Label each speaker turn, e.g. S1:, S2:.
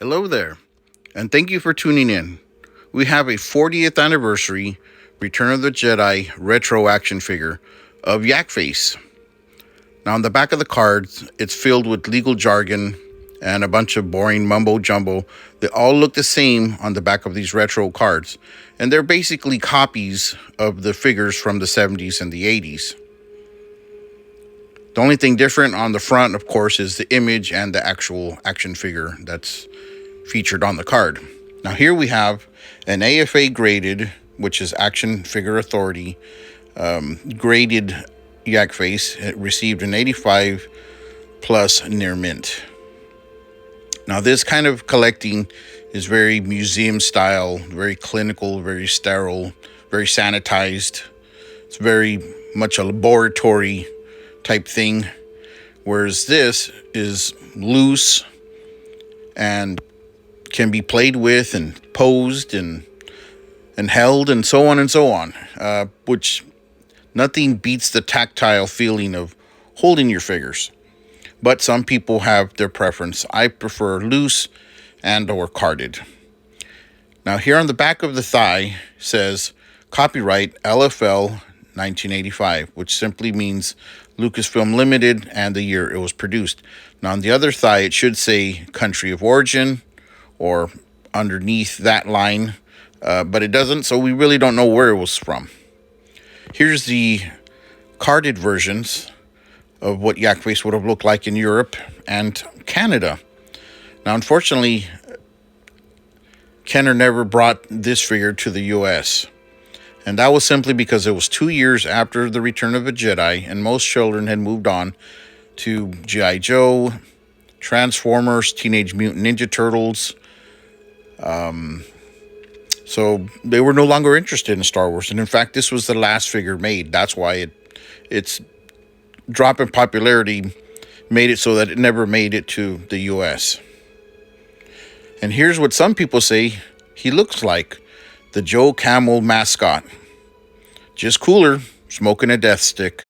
S1: Hello there, and thank you for tuning in. We have a 40th anniversary Return of the Jedi retro action figure of Yakface. Now, on the back of the cards, it's filled with legal jargon and a bunch of boring mumbo jumbo. They all look the same on the back of these retro cards, and they're basically copies of the figures from the 70s and the 80s. The only thing different on the front, of course, is the image and the actual action figure that's featured on the card. Now here we have an AFA graded, which is Action Figure Authority, graded Yakface. It received an 85 plus near mint. Now this kind of collecting is very museum style, very clinical, very sterile, very sanitized. It's very much a laboratory type thing, whereas this is loose and can be played with and posed and held and so on and so on, which nothing beats the tactile feeling of holding your figures. But some people have their preference. I prefer loose and or carded. Now here on the back of the thigh says copyright LFL 1985, which simply means Lucasfilm Limited and the year it was produced. Now on the other thigh it should say country of origin or underneath that line, but it doesn't, so we really don't know where it was from. Here's the carded versions of what Yakface would have looked like in Europe and Canada. Now unfortunately, Kenner never brought this figure to the US. And that was simply because it was 2 years after the Return of a Jedi, and most children had moved on to G.I. Joe, Transformers, Teenage Mutant Ninja Turtles. So they were no longer interested in Star Wars. And in fact, this was the last figure made. That's why its drop in popularity made it so that it never made it to the US. And here's what some people say he looks like: the Joe Camel mascot. Just cooler, smoking a death stick.